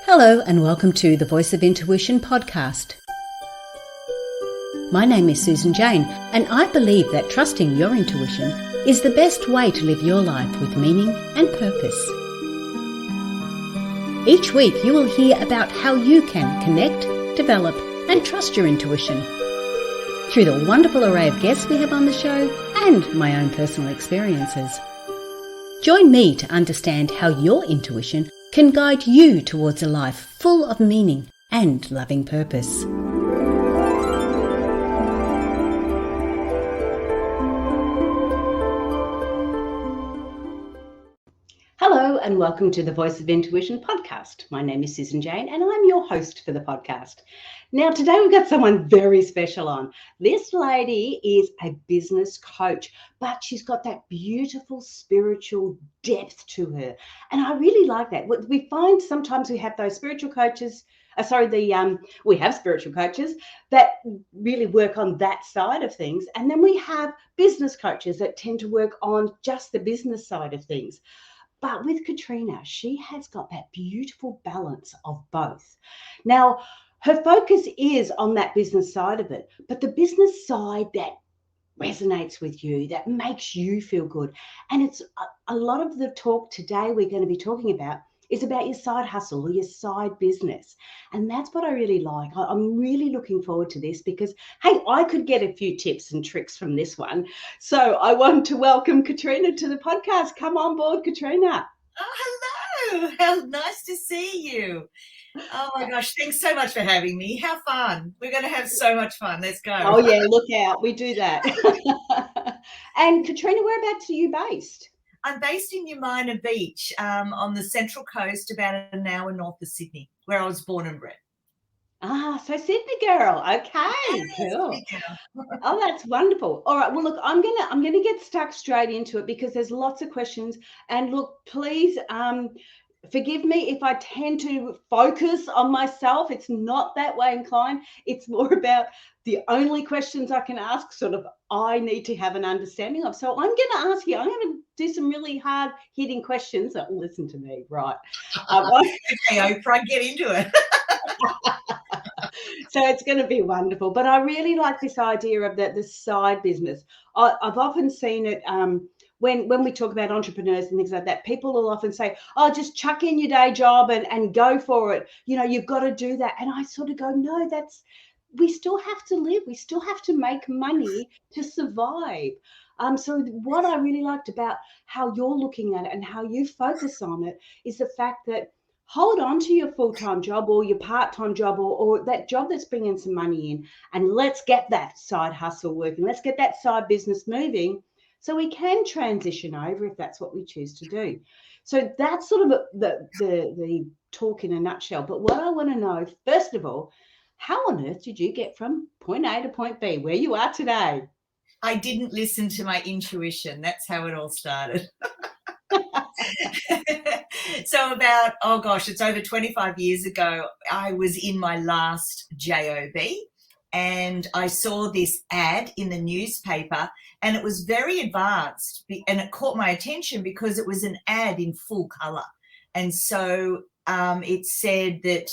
Hello and welcome to the Voice of Intuition podcast. My name is Susan Jane and I believe that trusting your intuition is the best way to live your life with meaning and purpose. Each week you will hear about how you can connect, develop and trust your intuition through the wonderful array of guests we have on the show and my own personal experiences. Join me to understand how your intuition can guide you towards a life full of meaning and loving purpose. Hello and welcome to the Voice of Intuition podcast. My name is Susan Jane and I'm your host for the podcast. Now today we've got someone very special on. This lady is a business coach, but she's got that beautiful spiritual depth to her. And I really like that. We find sometimes we have those spiritual coaches, we have spiritual coaches that really work on that side of things. And then we have business coaches that tend to work on just the business side of things. But with Katrena, she has got that beautiful balance of both. Now, her focus is on that business side of it, but the business side that resonates with you, that makes you feel good. And it's a lot of the talk today we're going to be talking about is about your side hustle or your side business. And that's what I really like. I'm really looking forward to this because, hey, I could get a few tips and tricks from this one. So I want to welcome Katrena to the podcast. Come on board, Katrena. Oh, hello. How nice to see you. Oh, my gosh. Thanks so much for having me. How fun. We're going to have so much fun. Let's go. Oh, yeah. Look out. We do that. And Katrena, whereabouts are you based? I'm based in Umina Beach on the Central Coast, about an hour north of Sydney, where I was born and bred. Ah, so Sydney girl. Okay, Yes, cool. Sydney girl. Oh, that's wonderful. All right. Well, look, I'm gonna get stuck straight into it because there's lots of questions. And look, please forgive me if I tend to focus on myself. It's not that way inclined. It's more about the only questions I can ask, sort of I need to have an understanding of. So I'm going to ask you, I'm going to do some really hard hitting questions. Oh, listen to me, right. Okay, Oprah, get into it. So it's going to be wonderful. But I really like this idea of the side business. I've often seen it when we talk about entrepreneurs and things like that, people will often say, oh, just chuck in your day job and go for it. You know, you've got to do that. And I sort of go, no, we still have to live. We still have to make money to survive. So what I really liked about how you're looking at it and how you focus on it is the fact that hold on to your full-time job or your part-time job or that job that's bringing some money in, and let's get that side hustle working. Let's get that side business moving so we can transition over if that's what we choose to do. So that's sort of the talk in a nutshell. But what I want to know, first of all, how on earth did you get from point A to point B, where you are today? I didn't listen to my intuition. That's how it all started. So about, it's over 25 years ago, I was in my last job and I saw this ad in the newspaper and it was very advanced and it caught my attention because it was an ad in full color. And so it said that,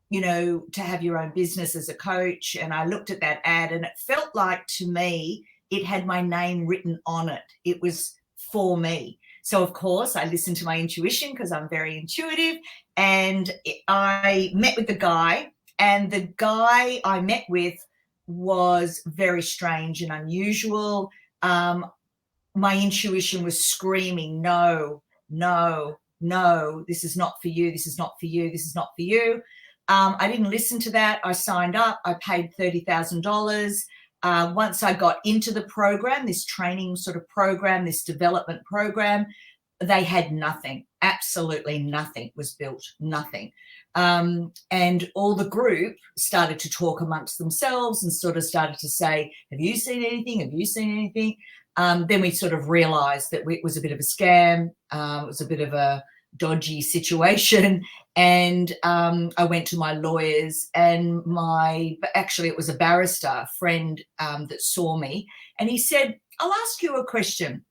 you know, to have your own business as a coach. And I looked at that ad and it felt like to me, it had my name written on it. It was for me. So, of course, I listened to my intuition because I'm very intuitive, and I met with the guy, and the guy I met with was very strange and unusual. My intuition was screaming, no, no, no, this is not for you, this is not for you, this is not for you. I didn't listen to that. I signed up. I paid $30,000. Once I got into the program, this training sort of program, this development program, they had nothing, absolutely nothing was built, nothing. And all the group started to talk amongst themselves and sort of started to say, have you seen anything? Have you seen anything? Then we sort of realized that it was a bit of a scam. It was a bit of a dodgy situation. And I went to my lawyers and it was a barrister friend that saw me. And he said, I'll ask you a question.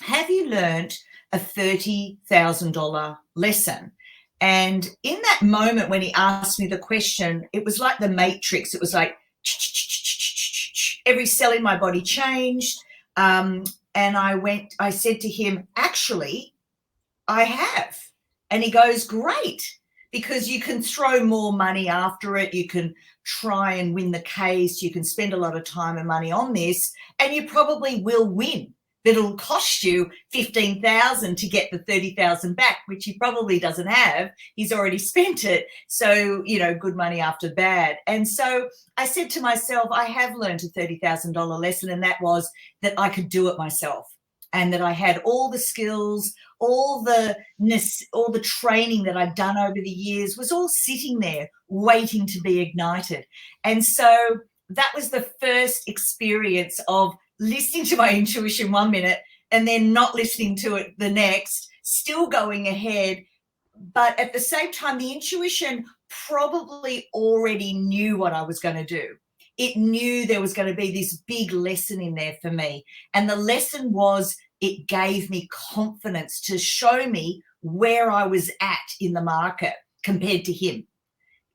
Have you learned a $30,000 lesson? And in that moment when he asked me the question, it was like the Matrix. It was like every cell in my body changed. And I said to him, actually, I have. And he goes, great, because you can throw more money after it. You can try and win the case. You can spend a lot of time and money on this, and you probably will win. But it'll cost you $15,000 to get the $30,000 back, which he probably doesn't have. He's already spent it. So, good money after bad. And so I said to myself, I have learned a $30,000 lesson, and that was that I could do it myself, and that I had all the skills, all the training that I'd done over the years was all sitting there waiting to be ignited. And so that was the first experience of listening to my intuition one minute and then not listening to it the next, still going ahead. But at the same time, the intuition probably already knew what I was going to do. It knew there was going to be this big lesson in there for me. And the lesson was, it gave me confidence to show me where I was at in the market compared to him.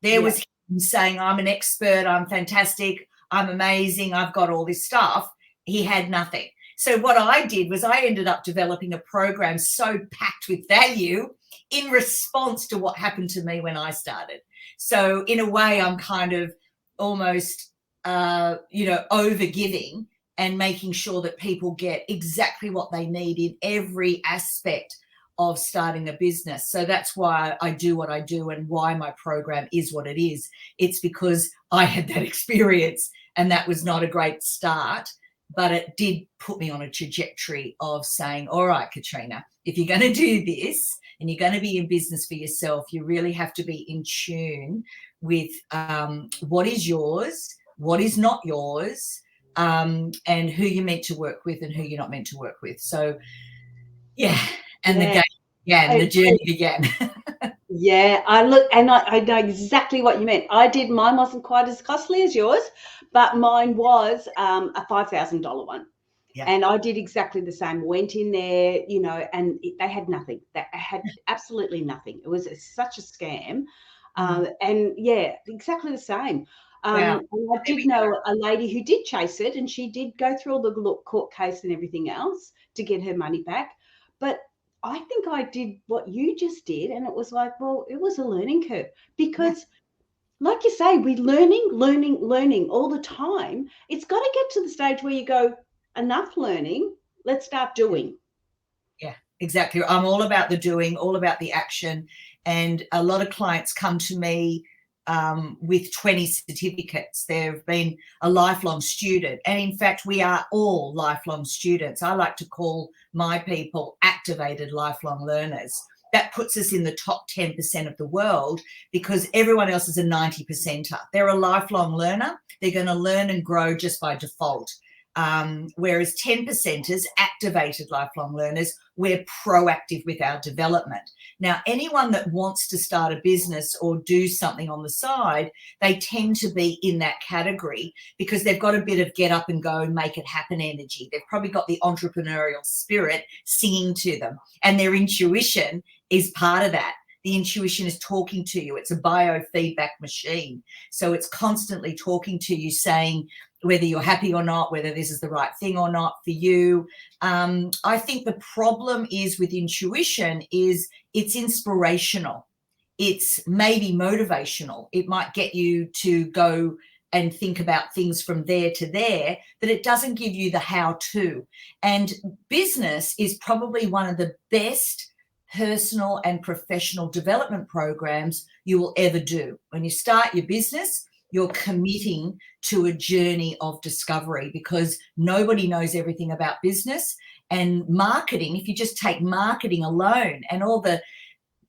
There was him saying, I'm an expert, I'm fantastic, I'm amazing, I've got all this stuff. He had nothing. So what I did was I ended up developing a program so packed with value in response to what happened to me when I started. So in a way, I'm kind of almost, over-giving and making sure that people get exactly what they need in every aspect of starting a business. So that's why I do what I do and why my program is what it is. It's because I had that experience, and that was not a great start, but it did put me on a trajectory of saying, all right, Katrena, if you're going to do this and you're going to be in business for yourself, you really have to be in tune with what is yours, what is not yours, and who you're meant to work with and who you're not meant to work with. So, the game began, the journey began. I know exactly what you meant. Mine wasn't quite as costly as yours, but mine was a $5,000 one. Yeah. And I did exactly the same. Went in there, and they had nothing. They had absolutely nothing. It was such a scam. And exactly the same. And I did know a lady who did chase it, and she did go through all the court case and everything else to get her money back. But I think I did what you just did, and it was like, well, it was a learning curve because, like you say, we're learning all the time. It's got to get to the stage where you go, enough learning, let's start doing. Yeah, exactly. I'm all about the doing, all about the action. And a lot of clients come to me with 20 certificates. They've been a lifelong student. And in fact, we are all lifelong students. I like to call my people activated lifelong learners. That puts us in the top 10% of the world because everyone else is a 90%er. They're a lifelong learner. They're going to learn and grow just by default. Whereas 10%ers, activated lifelong learners, we're proactive with our development. Now, anyone that wants to start a business or do something on the side, they tend to be in that category because they've got a bit of get up and go, make it happen energy. They've probably got the entrepreneurial spirit singing to them, and their intuition is part of that. The intuition is talking to you. It's a biofeedback machine. So it's constantly talking to you, saying whether you're happy or not, whether this is the right thing or not for you. I think the problem is with intuition is it's inspirational. It's maybe motivational. It might get you to go and think about things from there to there, but it doesn't give you the how-to. And business is probably one of the best personal and professional development programs you will ever do. When you start your business, you're committing to a journey of discovery because nobody knows everything about business. And marketing, if you just take marketing alone and all the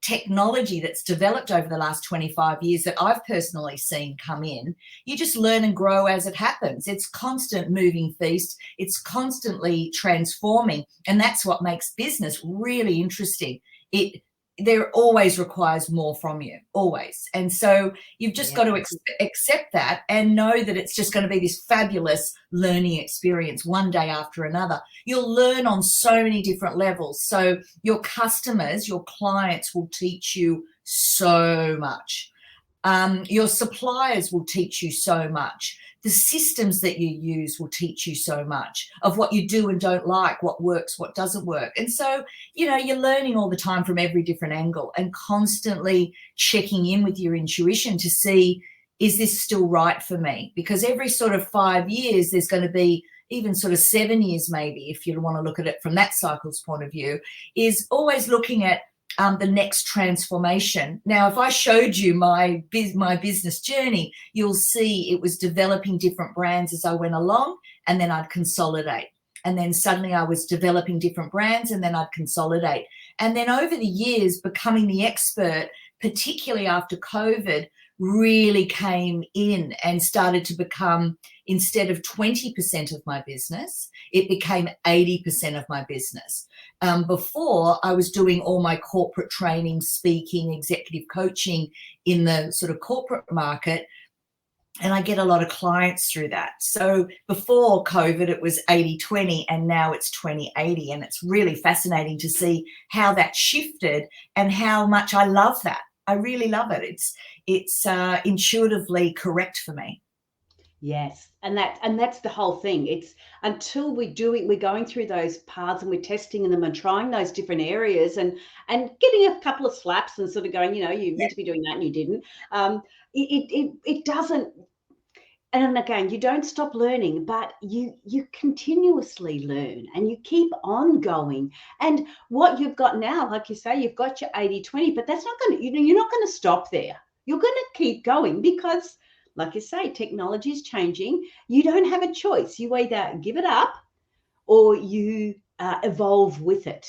technology that's developed over the last 25 years that I've personally seen come in, you just learn and grow as it happens. It's constant moving feast. It's constantly transforming. And that's what makes business really interesting. there always requires more from you, always. And so you've just got to accept that and know that it's just going to be this fabulous learning experience one day after another. You'll learn on so many different levels. So your customers, your clients will teach you so much. Your suppliers will teach you so much. The systems that you use will teach you so much of what you do and don't like, what works, what doesn't work. And so, you're learning all the time from every different angle and constantly checking in with your intuition to see, is this still right for me? Because every sort of 5 years, there's going to be even sort of 7 years, maybe, if you want to look at it from that cycle's point of view, is always looking at the next transformation. Now, if I showed you my business journey, you'll see it was developing different brands as I went along, and then I'd consolidate. And then suddenly I was developing different brands, and then I'd consolidate. And then over the years, becoming the expert, particularly after COVID, really came in and started to become, instead of 20% of my business, it became 80% of my business. Before, I was doing all my corporate training, speaking, executive coaching in the sort of corporate market, and I get a lot of clients through that. So before COVID, it was 80-20, and now it's 20-80, and it's really fascinating to see how that shifted and how much I love that. I really love it. It's intuitively correct for me. Yes, and that's the whole thing. It's until we're going through those paths and we're testing them and trying those different areas and getting a couple of slaps and sort of going, you meant to be doing that and you didn't. It doesn't. And again, you don't stop learning, but you continuously learn and you keep on going. And what you've got now, like you say, you've got your 80-20, but that's not going to, you're not going to stop there. You're going to keep going because, like you say, technology is changing. You don't have a choice. You either give it up or you evolve with it.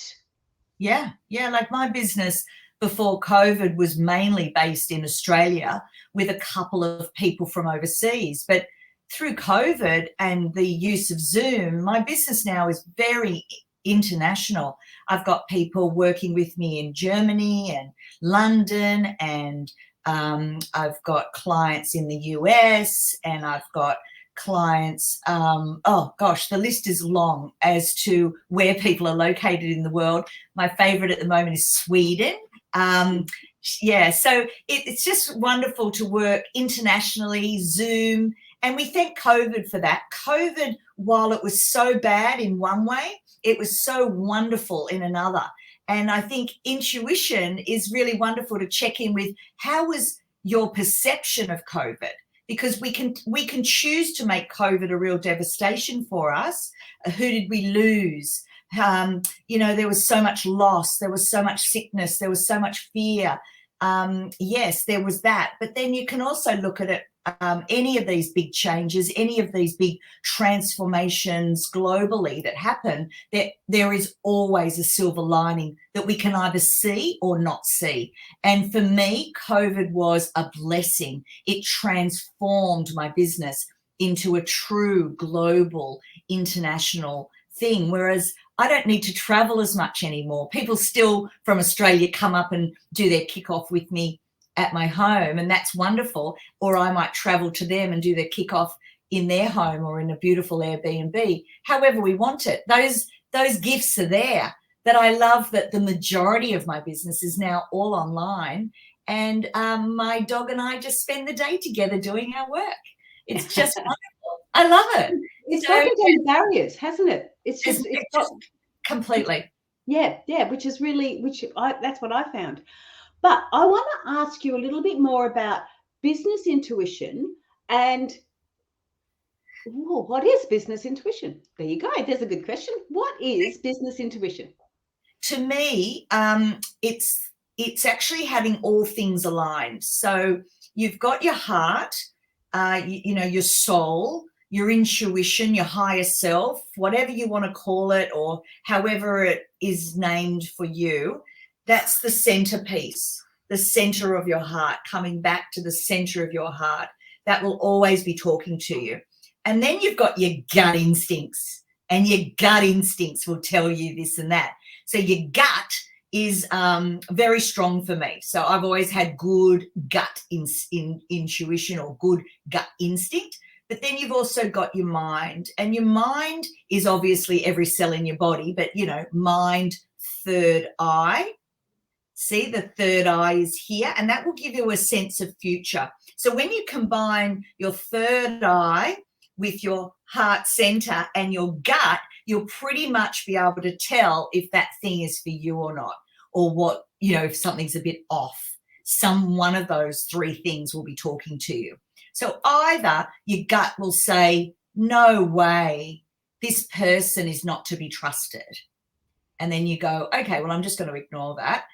Yeah. Like my business before COVID was mainly based in Australia with a couple of people from overseas. But through COVID and the use of Zoom, my business now is very international. I've got people working with me in Germany and London, and I've got clients in the US, and I've got clients, the list is long as to where people are located in the world. My favorite at the moment is Sweden. So it's just wonderful to work internationally, Zoom, and we thank COVID for that. COVID, while it was so bad in one way, it was so wonderful in another. And I think intuition is really wonderful to check in with. How was your perception of COVID? Because we can choose to make COVID a real devastation for us. Who did we lose? There was so much loss. There was so much sickness. There was so much fear. Yes, there was that. But then you can also look at it, any of these big changes, any of these big transformations globally that happen, there is always a silver lining that we can either see or not see. And for me, COVID was a blessing. It transformed my business into a true global, international thing, whereas I don't need to travel as much anymore. People still from Australia come up and do their kickoff with me at my home, and that's wonderful. Or I might travel to them and do their kickoff in their home or in a beautiful Airbnb, however we want it. Those gifts are there. That I love that the majority of my business is now all online, and my dog and I just spend the day together doing our work. It's just wonderful. I love it. It's broken down barriers, hasn't it? It's just completely. Yeah, which is really, that's what I found. But I want to ask you a little bit more about business intuition and what is business intuition? There you go. There's a good question. What is business intuition? To me, it's actually having all things aligned. So you've got your heart, your soul, your intuition, your higher self, whatever you want to call it, or however it is named for you. That's the centerpiece, the center of your heart, coming back to the center of your heart. That will always be talking to you. And then you've got your gut instincts, and your gut instincts will tell you this and that. So your gut is very strong for me. So I've always had good gut intuition or good gut instinct. But then you've also got your mind, and your mind is obviously every cell in your body, but, you know, mind, third eye. See, the third eye is here, and that will give you a sense of future. So when you combine your third eye with your heart center and your gut, you'll pretty much be able to tell if that thing is for you or not, or what, you know, if something's a bit off. One of those three things will be talking to you. So either your gut will say, no way, this person is not to be trusted. And then you go, okay, well, I'm just going to ignore that.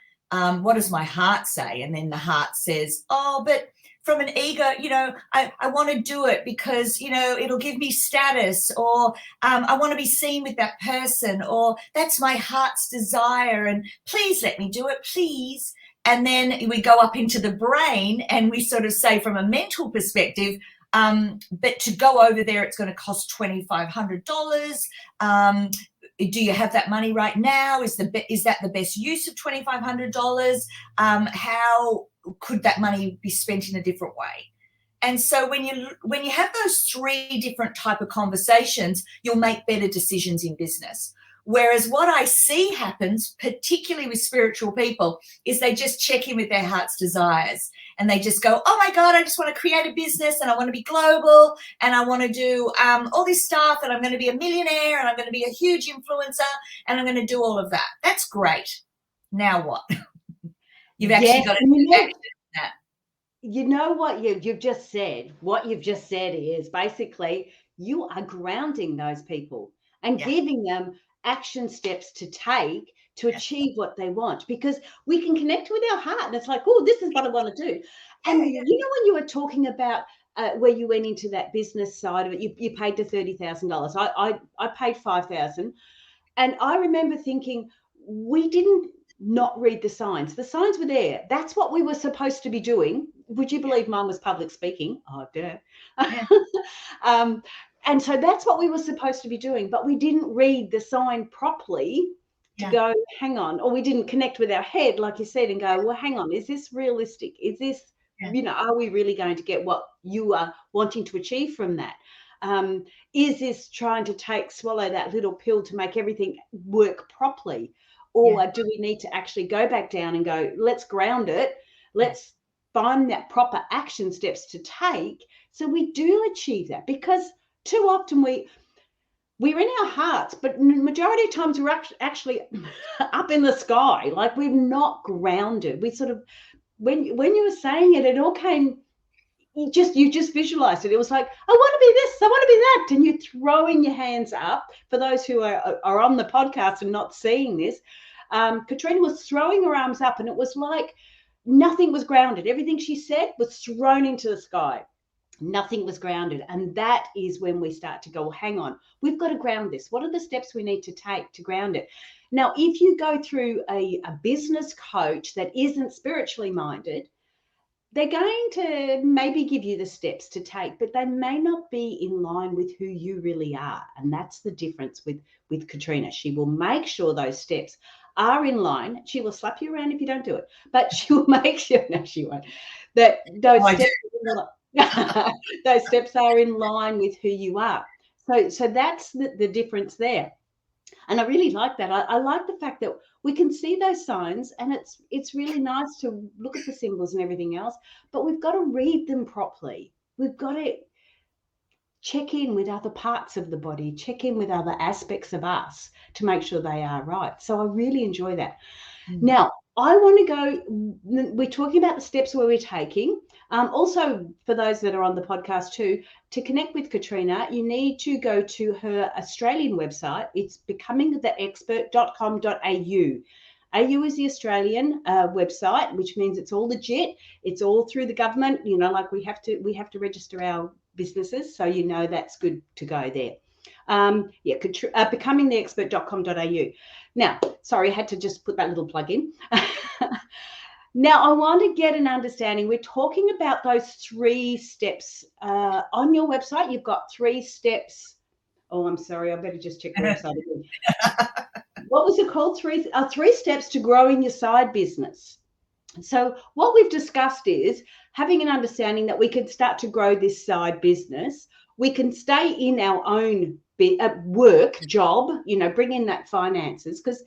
What does my heart say? And then the heart says, oh, but from an ego, you know, I want to do it because, you know, it'll give me status, or I want to be seen with that person, or that's my heart's desire, and please let me do it, please. And then we go up into the brain and we sort of say from a mental perspective, but to go over there, it's going to cost $2,500. Do you have that money right now? Is that the best use of $2,500? How could that money be spent in a different way? And so when you have those three different type of conversations, you'll make better decisions in business. Whereas what I see happens, particularly with spiritual people, is they just check in with their heart's desires, and they just go, oh my God, I just want to create a business, and I want to be global, and I want to do all this stuff, and I'm going to be a millionaire, and I'm going to be a huge influencer, and I'm going to do all of that. That's great. Now what? You've actually got to do action in that. You know what you've just said? What you've just said is basically you are grounding those people and giving them action steps to take to achieve what they want, because we can connect with our heart and it's like, oh, this is what I want to do. And you know, when you were talking about where you went into that business side of it, you paid the $30,000. I paid $5,000, and I remember thinking, we didn't not read the signs. The signs were there. That's what we were supposed to be doing. Would you believe mine was public speaking? Oh, duh. And so that's what we were supposed to be doing, but we didn't read the sign properly to go, hang on, or we didn't connect with our head, like you said, and go, well, hang on, is this realistic? Is this, you know, are we really going to get what you are wanting to achieve from that? Is this trying to swallow that little pill to make everything work properly? Or do we need to actually go back down and go, let's ground it, let's find that proper action steps to take so we do achieve that? Because too often we're in our hearts, but majority of times we're actually up in the sky, like we're not grounded. We sort of, when you were saying it, it all came, you just visualized it. It was like, I want to be this, I want to be that. And you're throwing your hands up. For those who are on the podcast and not seeing this, Katrena was throwing her arms up, and it was like nothing was grounded. Everything she said was thrown into the sky. Nothing was grounded. And that is when we start to go, well, hang on, we've got to ground this. What are the steps we need to take to ground it? Now, if you go through a business coach that isn't spiritually minded, they're going to maybe give you the steps to take, but they may not be in line with who you really are. And that's the difference with Katrena. She will make sure those steps are in line. She will slap you around if you don't do it, but she will make sure, no, she won't, that those those steps are in line with who you are. So that's the difference there. And I really like that. I like the fact that we can see those signs, and it's really nice to look at the symbols and everything else, but we've got to read them properly. We've got to check in with other parts of the body, check in with other aspects of us to make sure they are right. So I really enjoy that. Now, I want to go, we're talking about the steps where we're taking. Also, for those that are on the podcast too, to connect with Katrena, you need to go to her Australian website. It's becomingtheexpert.com.au. AU is the Australian website, which means it's all legit. It's all through the government. You know, like we have to register our businesses, so you know that's good to go there. Becomingtheexpert.com.au. Now, sorry, I had to just put that little plug in. Now, I want to get an understanding. We're talking about those 3 steps. On your website, you've got 3 steps. Oh, I'm sorry. I better just check the website again. What was it called? Three steps to growing your side business. So what we've discussed is having an understanding that we can start to grow this side business. We can stay in our own work job, bring in that finances, because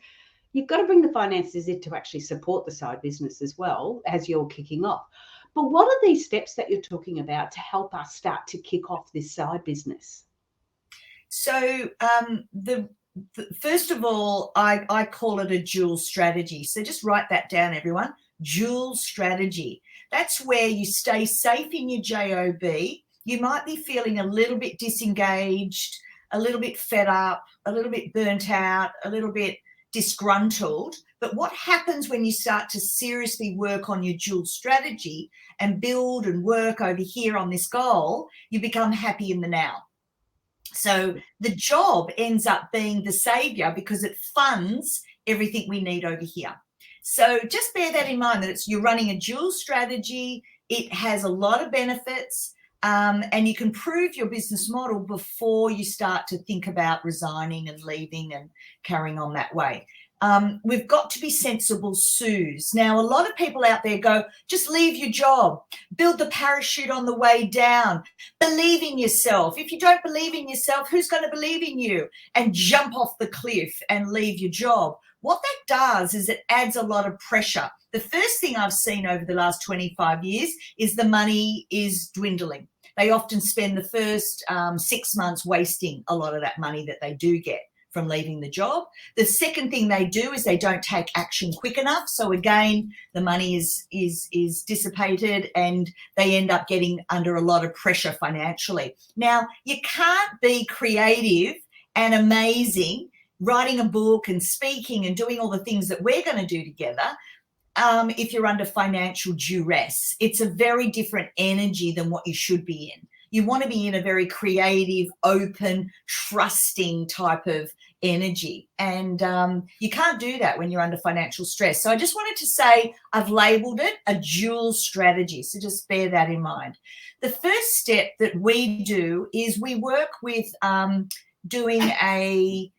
you've got to bring the finances in to actually support the side business as well as you're kicking off. But what are these steps that you're talking about to help us start to kick off this side business? So first of all, I call it a dual strategy. So just write that down, everyone. Dual strategy. That's where you stay safe in your JOB. You might be feeling a little bit disengaged, a little bit fed up, a little bit burnt out, a little bit disgruntled. But what happens when you start to seriously work on your dual strategy and build and work over here on this goal, you become happy in the now. So the job ends up being the savior because it funds everything we need over here. So just bear that in mind, that you're running a dual strategy. It has a lot of benefits, and you can prove your business model before you start to think about resigning and leaving and carrying on that way. We've got to be sensible Sues. Now, a lot of people out there go, just leave your job, build the parachute on the way down, believe in yourself. If you don't believe in yourself, who's going to believe in you? And jump off the cliff and leave your job. What that does is it adds a lot of pressure. The first thing I've seen over the last 25 years is the money is dwindling. They often spend the first 6 months wasting a lot of that money that they do get from leaving the job. The second thing they do is they don't take action quick enough. So again, the money is dissipated and they end up getting under a lot of pressure financially. Now, you can't be creative and amazing, writing a book and speaking and doing all the things that we're going to do together if you're under financial duress. It's a very different energy than what you should be in. You want to be in a very creative, open, trusting type of energy. And you can't do that when you're under financial stress. So I just wanted to say I've labeled it a dual strategy. So just bear that in mind. The first step that we do is we work with doing a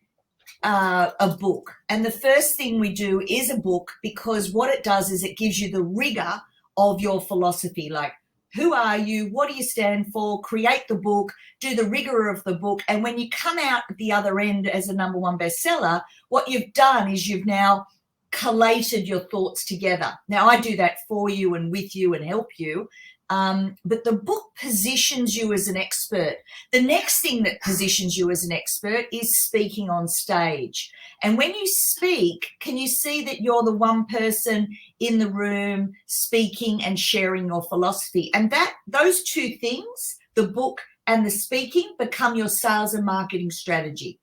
book. And the first thing we do is a book, because what it does is it gives you the rigor of your philosophy, like, who are you? What do you stand for? Create the book, do the rigor of the book. And when you come out at the other end as a #1 bestseller, what you've done is you've now collated your thoughts together. Now, I do that for you and with you and help you. But the book positions you as an expert. The next thing that positions you as an expert is speaking on stage. And when you speak, can you see that you're the one person in the room speaking and sharing your philosophy? And that those two things, the book and the speaking, become your sales and marketing strategy.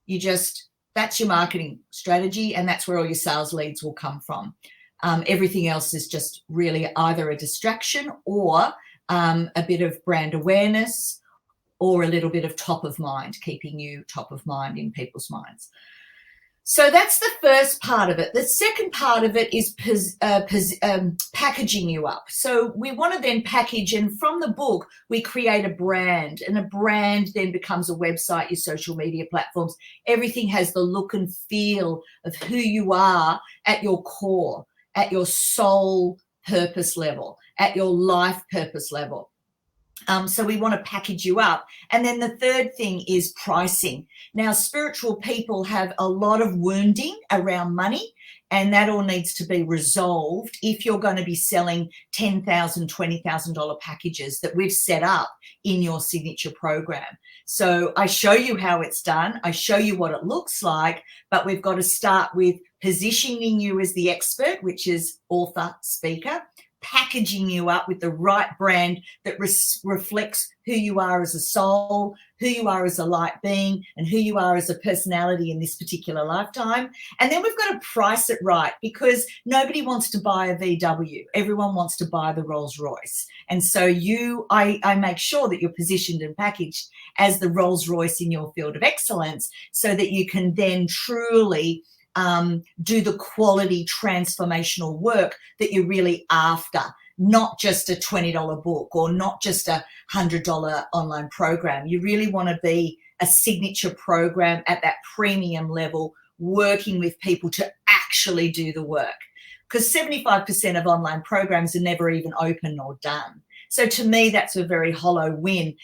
That's your marketing strategy, and that's where all your sales leads will come from. Everything else is just really either a distraction or a bit of brand awareness or a little bit of top of mind, keeping you top of mind in people's minds. So that's the first part of it. The second part of it is packaging you up. So we want to then package, and from the book, we create a brand, and a brand then becomes a website, your social media platforms. Everything has the look and feel of who you are at your core, at your soul purpose level, at your life purpose level. So we want to package you up. And then the third thing is pricing. Now, spiritual people have a lot of wounding around money, and that all needs to be resolved if you're going to be selling $10,000, $20,000 packages that we've set up in your signature program. So I show you how it's done. I show you what it looks like, but we've got to start with positioning you as the expert, which is author, speaker, packaging you up with the right brand that reflects who you are as a soul, who you are as a light being, and who you are as a personality in this particular lifetime. And then we've got to price it right, because nobody wants to buy a VW. Everyone wants to buy the Rolls Royce. And so I make sure that you're positioned and packaged as the Rolls Royce in your field of excellence, so that you can then truly do the quality transformational work that you're really after, not just a $20 book or not just a $100 online program. You really want to be a signature program at that premium level working with people to actually do the work. Because 75% of online programs are never even open or done. So to me, that's a very hollow win.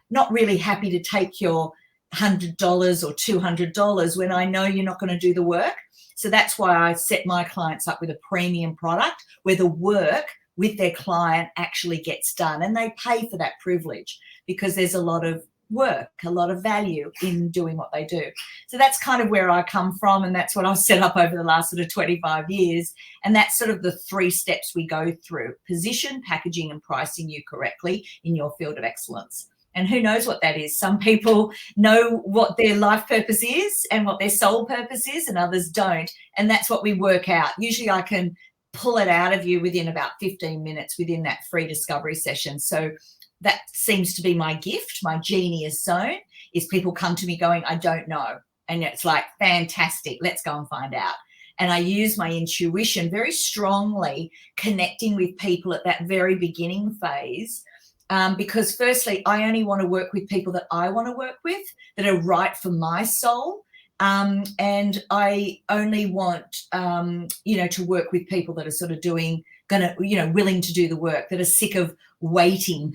Not really happy to take your $100 or $200 when I know you're not going to do the work. So that's why I set my clients up with a premium product where the work with their client actually gets done, and they pay for that privilege because there's a lot of work, a lot of value in doing what they do. So that's kind of where I come from, and that's what I've set up over the last sort of 25 years. And that's sort of the 3 steps we go through: position, packaging, and pricing you correctly in your field of excellence. And who knows what that is? Some people know what their life purpose is and what their soul purpose is, and others don't. And that's what we work out. Usually I can pull it out of you within about 15 minutes within that free discovery session. So that seems to be my gift. My genie is sewn, is people come to me going, I don't know. And it's like, fantastic, let's go and find out. And I use my intuition very strongly, connecting with people at that very beginning phase. Because firstly, I only want to work with people that I want to work with, that are right for my soul. And I only want, to work with people that are sort of willing to do the work, that are sick of waiting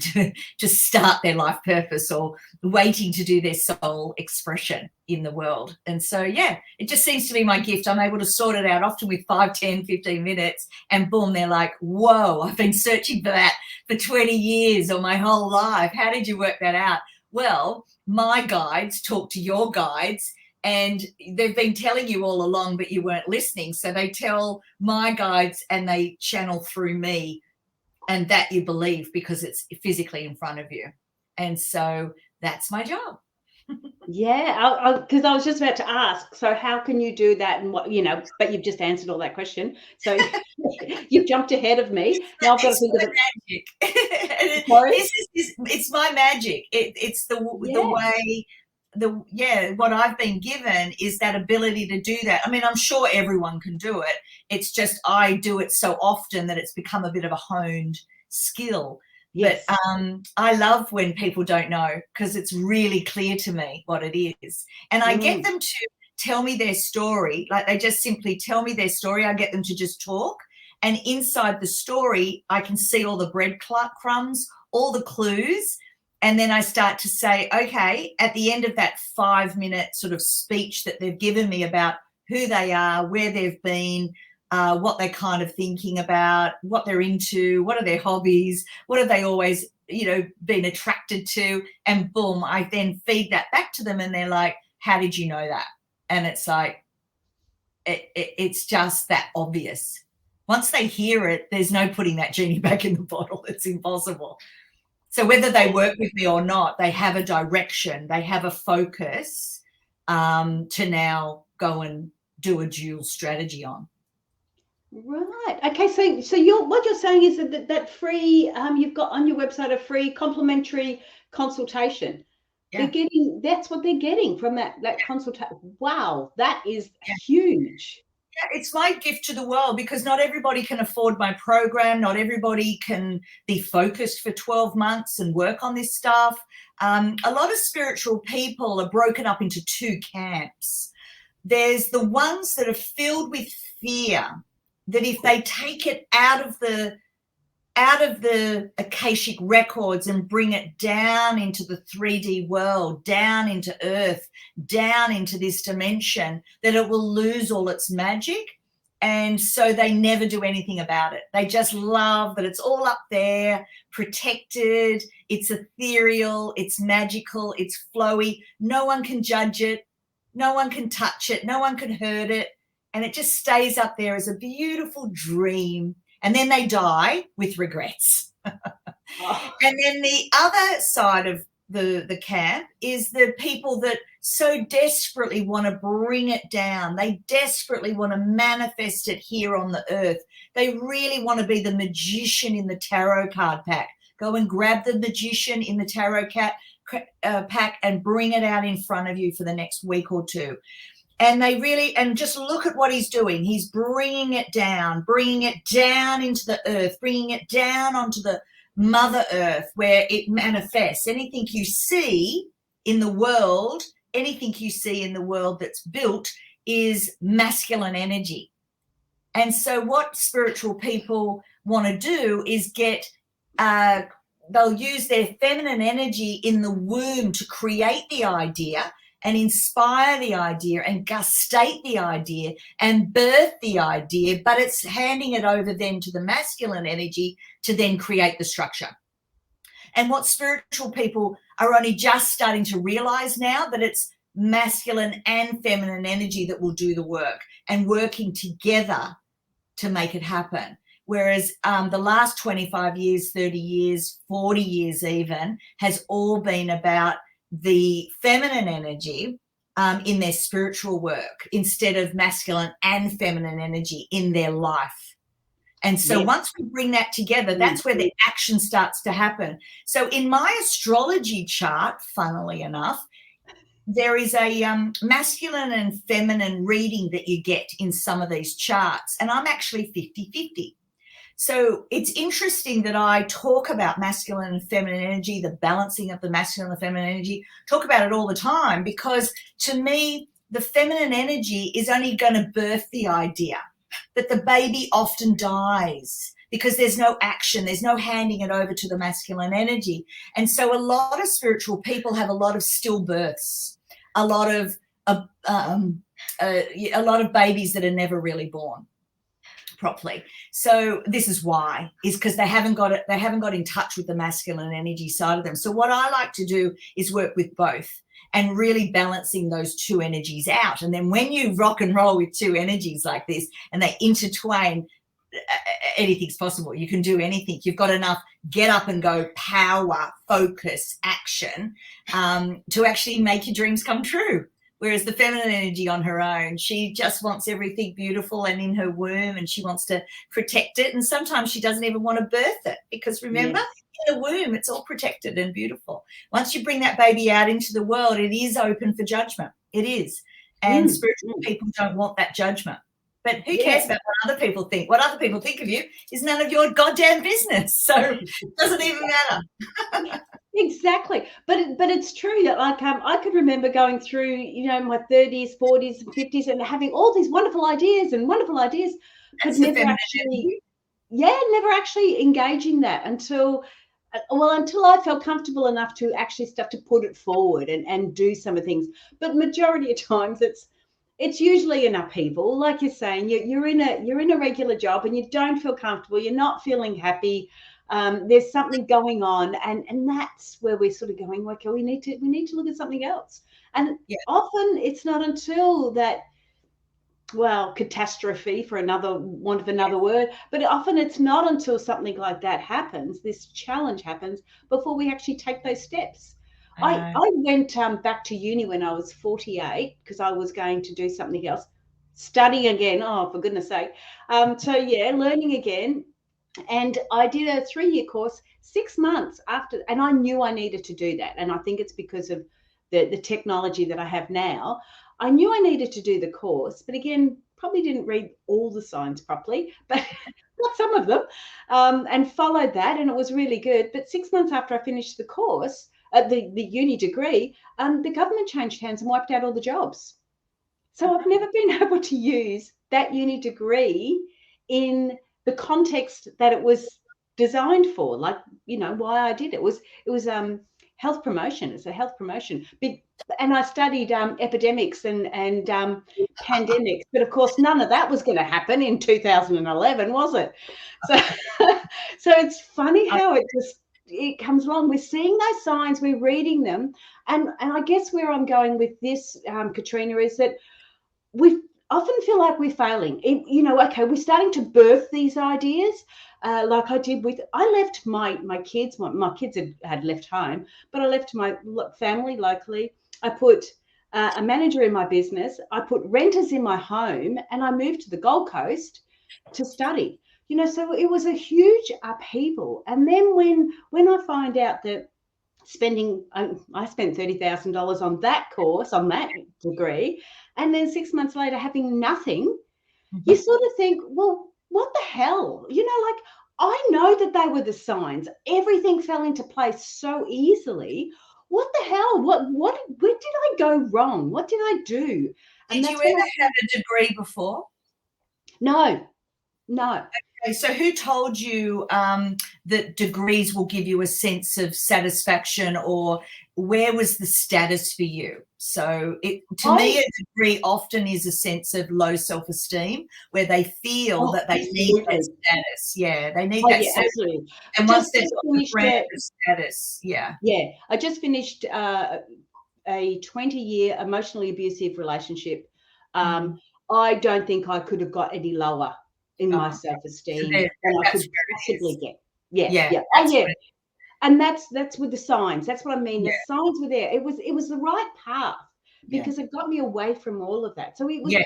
to start their life purpose or waiting to do their soul expression in the world. And so, yeah, it just seems to be my gift. I'm able to sort it out often with 5, 10, 15 minutes, and boom, they're like, whoa, I've been searching for that for 20 years or my whole life. How did you work that out? Well, my guides talk to your guides, and they've been telling you all along, but you weren't listening. So they tell my guides and they channel through me, and that you believe because it's physically in front of you. And so that's my job. Yeah, because I was just about to ask, so how can you do that? And what, but you've just answered all that question. So you've jumped ahead of me. Now I've got to think of it. It's my magic. It's the way. What I've been given is that ability to do that. I mean, I'm sure everyone can do it. It's just I do it so often that it's become a bit of a honed skill. Yes. But I love when people don't know, because it's really clear to me what it is. And I get them to tell me their story. Like, they just simply tell me their story. I get them to just talk. And inside the story, I can see all the breadcrumbs, all the clues. And then I start to say, okay, at the end of that 5-minute sort of speech that they've given me about who they are, where they've been, what they're kind of thinking about, what they're into, what are their hobbies, what have they always, been attracted to, and boom, I then feed that back to them, and they're like, how did you know that? And it's like, it's just that obvious. Once they hear it, there's no putting that genie back in the bottle. It's impossible. So whether they work with me or not, they have a direction, they have a focus to now go and do a dual strategy on. Right. Okay. So what you're saying is that free, you've got on your website a free complimentary consultation. Yeah. That's what they're getting from that consultation. Wow, that is huge. Yeah, it's my gift to the world, because not everybody can afford my program. Not everybody can be focused for 12 months and work on this stuff. A lot of spiritual people are broken up into 2 camps. There's the ones that are filled with fear, that if they take it out of the Akashic records and bring it down into the 3D world, down into Earth, down into this dimension, that it will lose all its magic. And so they never do anything about it. They just love that it's all up there, protected, it's ethereal, it's magical, it's flowy. No one can judge it. No one can touch it. No one can hurt it. And it just stays up there as a beautiful dream. And then they die with regrets. And then the other side of the camp is the people that so desperately want to bring it down. They desperately want to manifest it here on the earth. They really want to be the magician in the tarot card pack. Go and grab the magician in the tarot pack and bring it out in front of you for the next week or 2. And and just look at what he's doing. He's bringing it down into the earth, bringing it down onto the Mother Earth, where it manifests. Anything you see in the world that's built is masculine energy. And so what spiritual people want to do is they'll use their feminine energy in the womb to create the idea and inspire the idea and gestate the idea and birth the idea, but it's handing it over then to the masculine energy to then create the structure. And what spiritual people are only just starting to realize now, that it's masculine and feminine energy that will do the work, and working together to make it happen. Whereas the last 25 years, 30 years, 40 years even, has all been about the feminine energy in their spiritual work instead of masculine and feminine energy in their life. And so once we bring that together, that's where the action starts to happen. So in my astrology chart, funnily enough, there is a masculine and feminine reading that you get in some of these charts, and I'm actually 50-50. So it's interesting that I talk about masculine and feminine energy, the balancing of the masculine and feminine energy, talk about it all the time, because to me, the feminine energy is only going to birth the idea, that the baby often dies because there's no action, there's no handing it over to the masculine energy. And so a lot of spiritual people have a lot of stillbirths, a lot of babies that are never really born properly. So this is why, is because they haven't got in touch with the masculine energy side of them. So what I like to do is work with both and really balancing those two energies out. And then when you rock and roll with two energies like this and they intertwine, anything's possible. You can do anything. You've got enough get up and go power, focus, action to actually make your dreams come true. Whereas the feminine energy on her own, she just wants everything beautiful and in her womb, and she wants to protect it. And sometimes she doesn't even want to birth it, because remember, in the womb, it's all protected and beautiful. Once you bring that baby out into the world, it is open for judgment. It is. And spiritual people don't want that judgment. But who cares about what other people think? What other people think of you is none of your goddamn business. So it doesn't even matter. Exactly. But it's true that, like, I could remember going through, my 30s, 40s, and 50s and having all these wonderful ideas, but never actually engaging that until I felt comfortable enough to actually start to put it forward and do some of the things. But majority of times it's usually an upheaval. Like you're saying, you're in a regular job and you don't feel comfortable, you're not feeling happy. There's something going on, and that's where we're sort of going, okay, we need to look at something else. And often it's not until that, catastrophe, for want of another word, but often it's not until something like that happens, this challenge happens, before we actually take those steps. I went back to uni when I was 48 because I was going to do something else, studying again. Oh, for goodness sake. Learning again. And I did a 3-year course 6 months after, and I knew I needed to do that. And I think it's because of the technology that I have now. I knew I needed to do the course, but again, probably didn't read all the signs properly, but got some of them, and followed that, and it was really good. But 6 months after I finished the course, the uni degree, the government changed hands and wiped out all the jobs. So I've never been able to use that uni degree in the context that it was designed for, like, why I did it. It was health promotion. It's a health promotion. And I studied epidemics and pandemics, but of course none of that was going to happen in 2011, was it? So it's funny how it comes along. We're seeing those signs, we're reading them, and I guess where I'm going with this, Katrena, is that we often feel like we're failing. We're starting to birth these ideas, like I did I left my kids. My kids had left home, but I left my family locally. I put a manager in my business. I put renters in my home, and I moved to the Gold Coast to study. So it was a huge upheaval. And then when I find out that I spent $30,000 on that course, on that degree, and then 6 months later having nothing, you sort of think, well, what the hell? I know that they were the signs. Everything fell into place so easily. What the hell? Where did I go wrong? What did I do? And Did that's you when ever have a degree before? no. Okay, so who told you that degrees will give you a sense of satisfaction, or where was the status for you? So to me, a degree often is a sense of low self-esteem where they feel that they need that Absolutely. status. Yeah, they need Oh, that yeah, status. absolutely. I And once just they've just got the finished brand of status, I just finished a 20-year emotionally abusive relationship. Mm. I don't think I could have got any lower in my So self-esteem there, than I that's could where it possibly is. get. Yeah, Yeah, yeah. Oh, that's yeah. what it, And that's with the signs. That's what I mean. yeah, The signs were there. It was the right path yeah. because it got me away from all of that. So it was. Yes,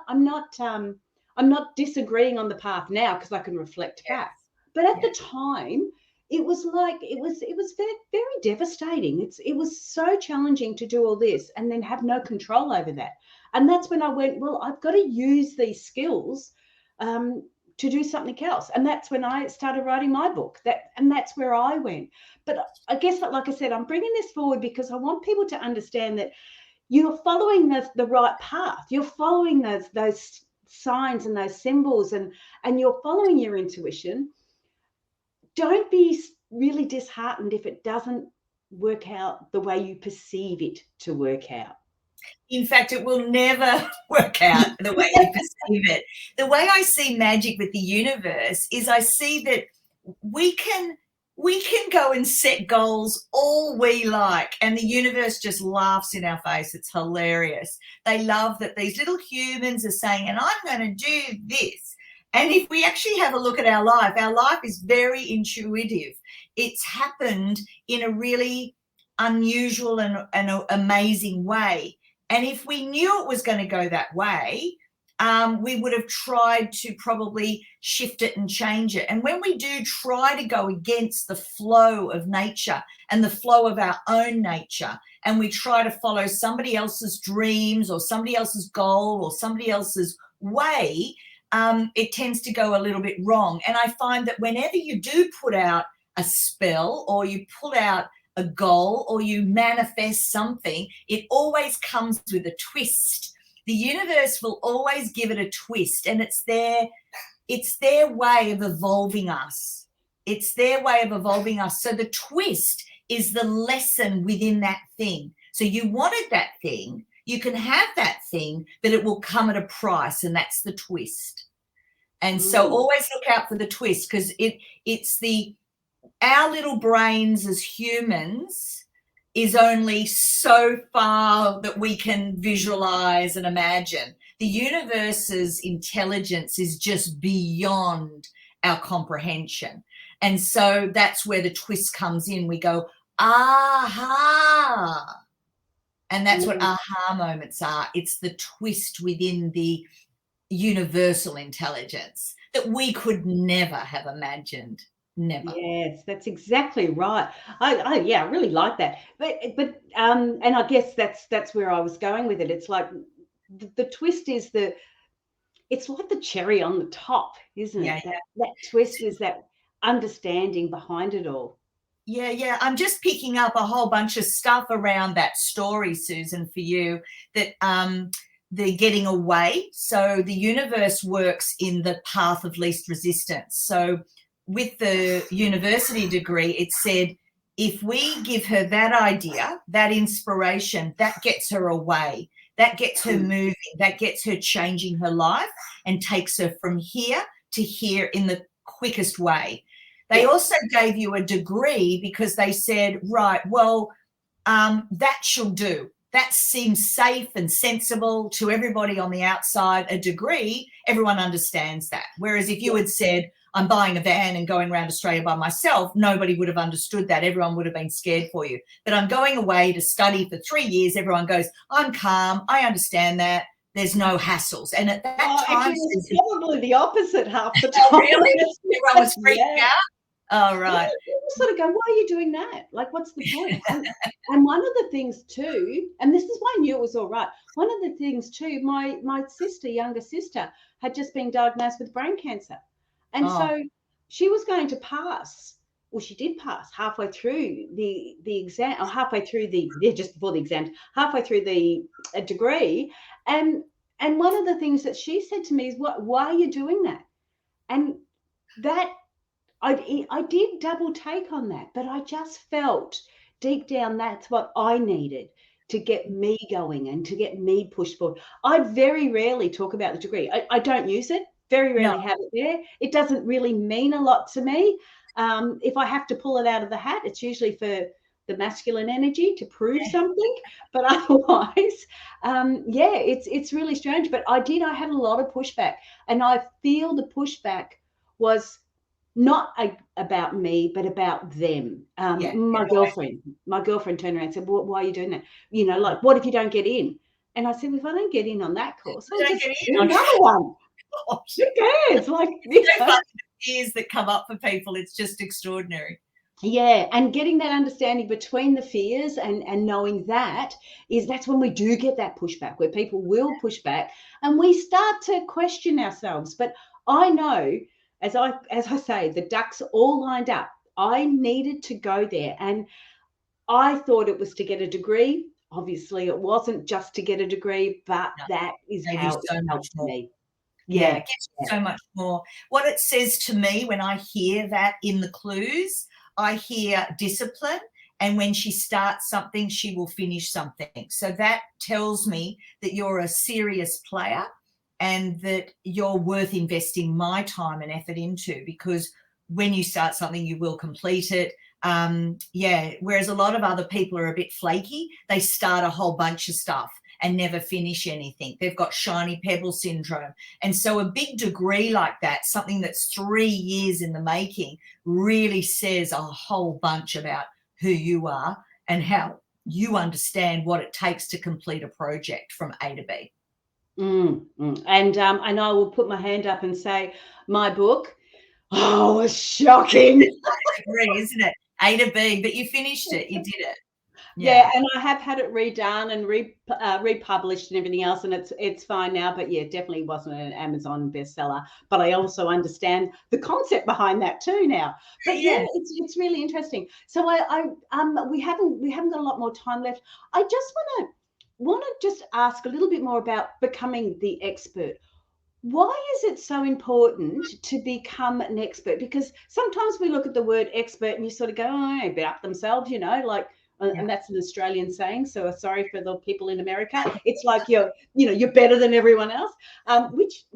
I'm not disagreeing on the path now because I can reflect yes, back. But at yeah. the time, it was like it was very, very devastating. It was so challenging to do all this and then have no control over that. And that's when I went, well, I've got to use these skills to do something else. And that's when I started writing my book. And that's where I went. But I guess, like I said, I'm bringing this forward because I want people to understand that you're following the right path. You're following those signs and those symbols, and you're following your intuition. Don't be really disheartened if it doesn't work out the way you perceive it to work out. In fact, it will never work out the way you perceive it. The way I see magic with the universe is I see that we can go and set goals all we like, and the universe just laughs in our face. It's hilarious. They love that these little humans are saying, and I'm going to do this. And if we actually have a look at our life is very intuitive. It's happened in a really unusual and amazing way. And if we knew it was going to go that way, we would have tried to probably shift it and change it. And when we do try to go against the flow of nature and the flow of our own nature, and we try to follow somebody else's dreams or somebody else's goal or somebody else's way, it tends to go a little bit wrong. And I find that whenever you do put out a spell or you pull out a goal or you manifest something, it always comes with a twist. The universe will always give it a twist, and it's their way of evolving us. It's their way of evolving us. So the twist is the lesson within that thing. So you wanted that thing, you can have that thing, but it will come at a price, and that's the twist. And so always look out for the twist, because it's our little brains as humans is only so far that we can visualize and imagine. The universe's intelligence is just beyond our comprehension. And so that's where the twist comes in. We go, aha. And that's what aha moments are. It's the twist within the universal intelligence that we could never have imagined. Never. Yes, that's exactly right. I really like that. But and I guess that's where I was going with it. It's like the twist is it's like the cherry on the top, isn't it? That twist is that understanding behind it all. Yeah. I'm just picking up a whole bunch of stuff around that story, Susan, for you, that the getting away. So the universe works in the path of least resistance. So with the university degree, it said, if we give her that idea, that inspiration, that gets her away, that gets her moving, that gets her changing her life and takes her from here to here in the quickest way. They also gave you a degree because they said, right, well, that shall do. That seems safe and sensible to everybody on the outside. A degree, everyone understands that. Whereas if you had said, I'm buying a van and going around Australia by myself, nobody would have understood that. Everyone would have been scared for you. But I'm going away to study for 3 years. Everyone goes, I'm calm. I understand that. There's no hassles. And at that time, actually, it's probably the opposite half the time. Oh, really? Everyone was freaking out? Oh, right. You sort of go, why are you doing that? Like, what's the point? And one of the things too, and this is why I knew it was all right. One of the things too, my younger sister, had just been diagnosed with brain cancer. And so she was going to pass well, she did pass halfway through the exam, or halfway through just before the exam, halfway through the degree. And one of the things that she said to me is, why are you doing that? And that I did double take on that, but I just felt deep down that's what I needed to get me going and to get me pushed forward. I very rarely talk about the degree. I don't use it, very rarely have it there. It doesn't really mean a lot to me. If I have to pull it out of the hat, it's usually for the masculine energy to prove something. But otherwise, it's really strange. But I had a lot of pushback, and I feel the pushback was not about me, but about them. My girlfriend turned around and said, why are you doing that? You know, like, what if you don't get in? And I said, well, if I don't get in on that course, I'll just do another one. Who cares? Like, the fears that come up for people, it's just extraordinary. Yeah, and getting that understanding between the fears and knowing that's when we do get that pushback, where people will push back and we start to question ourselves. But I know, as I say, the ducks all lined up. I needed to go there, and I thought it was to get a degree. Obviously, it wasn't just to get a degree, but that is how it helped me. Yeah, it gets so much more. What it says to me when I hear that in the clues, I hear discipline, and when she starts something, she will finish something. So that tells me that you're a serious player and that you're worth investing my time and effort into, because when you start something, you will complete it. Whereas a lot of other people are a bit flaky. They start a whole bunch of stuff and never finish anything. They've got shiny pebble syndrome. And so a big degree like that, something that's 3 years in the making, really says a whole bunch about who you are and how you understand what it takes to complete a project from A to B. And I will put my hand up and say, my book, it was shocking. I agree, isn't it? A to B, but you finished it. You did it. Yeah, and I have had it redone and republished and everything else, and it's fine now. But yeah, definitely wasn't an Amazon bestseller. But I also understand the concept behind that too now. But yeah, it's really interesting. So we haven't got a lot more time left. I just want to just ask a little bit more about becoming the expert. Why is it so important to become an expert? Because sometimes we look at the word expert and you sort of go, oh, bit up themselves, you know, like. And that's an Australian saying, so sorry for the people in America. It's like you're better than everyone else, which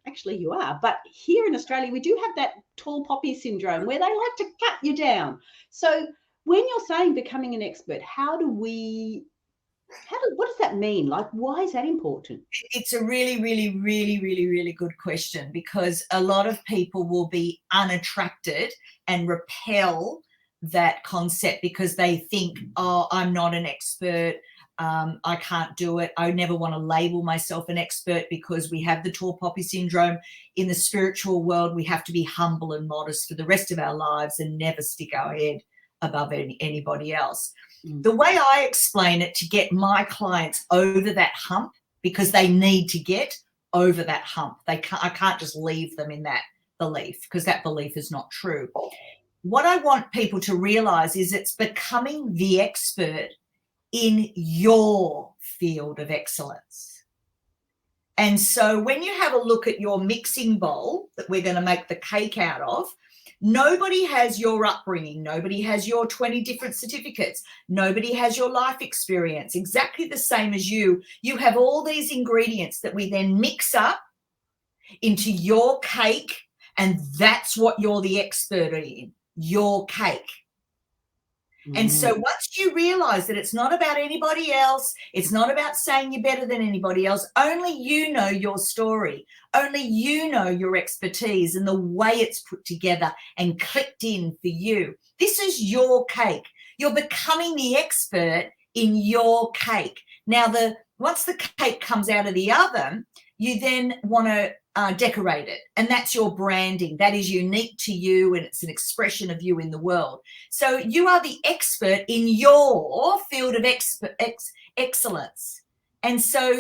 actually you are. But here in Australia, we do have that tall poppy syndrome where they like to cut you down. So when you're saying becoming an expert, what does that mean? Like, why is that important? It's a really, really, really, really, really good question, because a lot of people will be unattracted and repel that concept because they think, oh, I'm not an expert. I can't do it. I never want to label myself an expert because we have the tall poppy syndrome. In the spiritual world, we have to be humble and modest for the rest of our lives and never stick our head above anybody else. The way I explain it to get my clients over that hump, because they need to get over that hump. I can't just leave them in that belief, because that belief is not true. What I want people to realize is it's becoming the expert in your field of excellence. And so when you have a look at your mixing bowl that we're going to make the cake out of, nobody has your upbringing. Nobody has your 20 different certificates. Nobody has your life experience. Exactly the same as you. You have all these ingredients that we then mix up into your cake, and that's what you're the expert in. Your cake. And so once you realize that it's not about anybody else, it's not about saying you're better than anybody else, only you know your story, only you know your expertise and the way it's put together and clicked in for you. This is your cake. You're becoming the expert in your cake. Now, once the cake comes out of the oven, you then want to decorate it, and that's your branding. That is unique to you, and it's an expression of you in the world. So you are the expert in your field of excellence, and so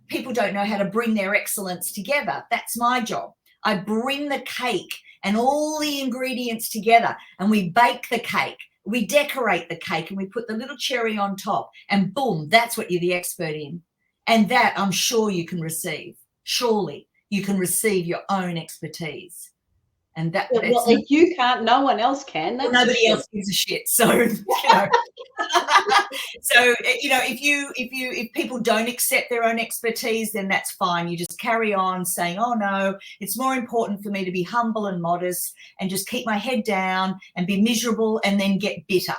people don't know how to bring their excellence together. That's my job. I bring the cake and all the ingredients together, and we bake the cake, we decorate the cake, and we put the little cherry on top, and boom, that's what you're the expert in. And that I'm sure you can receive. Surely you can receive your own expertise. And that, well, if you can't, no one else can. Well, nobody else gives a shit. So, so if people don't accept their own expertise, then that's fine. You just carry on saying, oh no, it's more important for me to be humble and modest and just keep my head down and be miserable, and then get bitter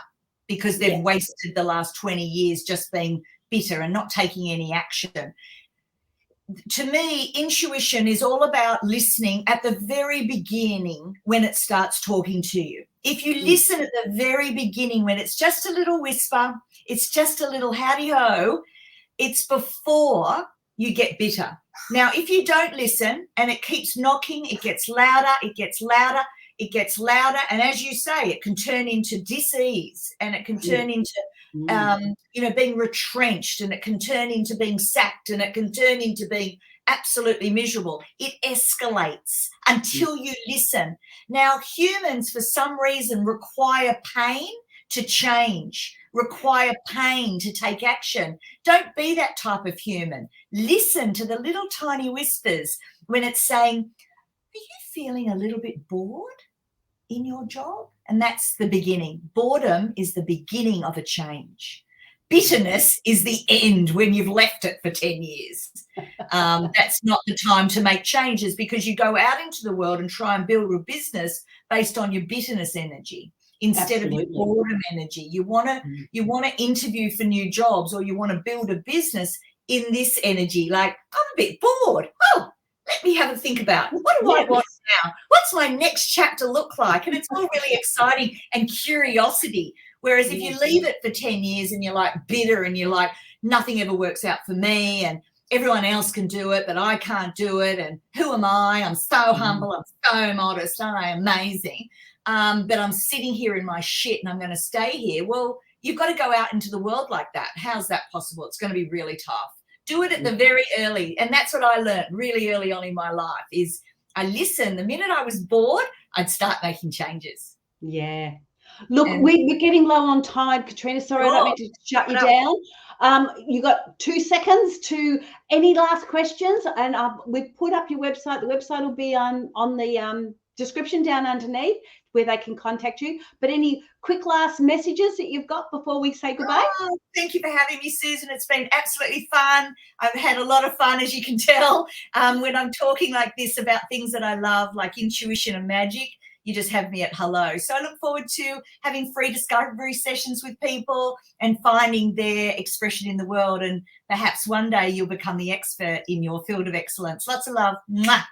because they've wasted the last 20 years just being bitter and not taking any action. To me, intuition is all about listening at the very beginning when it starts talking to you. If you listen at the very beginning when it's just a little whisper, it's just a little howdy-ho, it's before you get bitter. Now, if you don't listen and it keeps knocking, it gets louder, it gets louder, it gets louder. And as you say, it can turn into dis-ease, and it can turn into being retrenched, and it can turn into being sacked, and it can turn into being absolutely miserable. It escalates until you listen. Now, humans, for some reason, require pain to change, require pain to take action. Don't be that type of human. Listen to the little tiny whispers when it's saying, are you feeling a little bit bored in your job? And that's the beginning. Boredom is the beginning of a change. Bitterness is the end when you've left it for 10 years. That's not the time to make changes, because you go out into the world and try and build a business based on your bitterness energy instead of your boredom energy. You want to interview for new jobs, or you want to build a business in this energy. Like, I'm a bit bored. Oh, let me have a think about what do I want now? What's my next chapter look like? And it's all really exciting and curiosity. Whereas if you leave it for 10 years and you're like bitter and you're like, nothing ever works out for me and everyone else can do it, but I can't do it. And who am I? I'm so humble. I'm so modest. Aren't I amazing? But I'm sitting here in my shit and I'm going to stay here. Well, you've got to go out into the world like that. How's that possible? It's going to be really tough. Do it at the very early. And that's what I learned really early on in my life is I listened. The minute I was bored, I'd start making changes. Yeah. Look, we're getting low on time, Katrena. Sorry, I don't mean to shut you down. You got 2 seconds to any last questions, and we've put up your website. The website will be on the description down underneath where they can contact you. But any quick last messages that you've got before we say goodbye? Oh, thank you for having me, Susan. It's been absolutely fun. I've had a lot of fun, as you can tell, when I'm talking like this about things that I love, like intuition and magic. You just have me at hello. So I look forward to having free discovery sessions with people and finding their expression in the world. And perhaps one day you'll become the expert in your field of excellence. Lots of love. Mwah.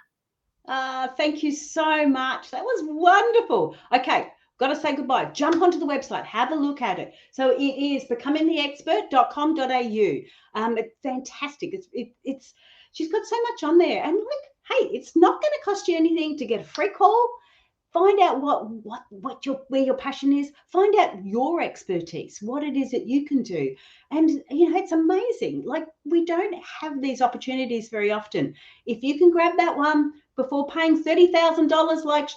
Thank you so much. That was wonderful. Okay, got to say goodbye. Jump onto the website. Have a look at it. So it is becomingtheexpert.com.au. It's fantastic. It's she's got so much on there. And look, hey, it's not going to cost you anything to get a free call. Find out where your passion is. Find out your expertise, what it is that you can do. And, it's amazing. Like, we don't have these opportunities very often. If you can grab that one before paying $30,000 like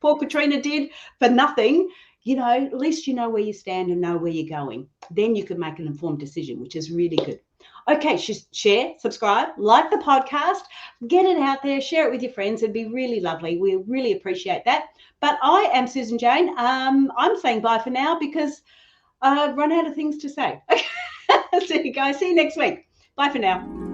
poor Katrena did for nothing, at least you know where you stand and know where you're going. Then you can make an informed decision, which is really good. Okay, share, subscribe, like the podcast, get it out there, share it with your friends. It'd be really lovely. We really appreciate that. But I am Susan Jane. I'm saying bye for now because I've run out of things to say. See you guys. See you next week. Bye for now.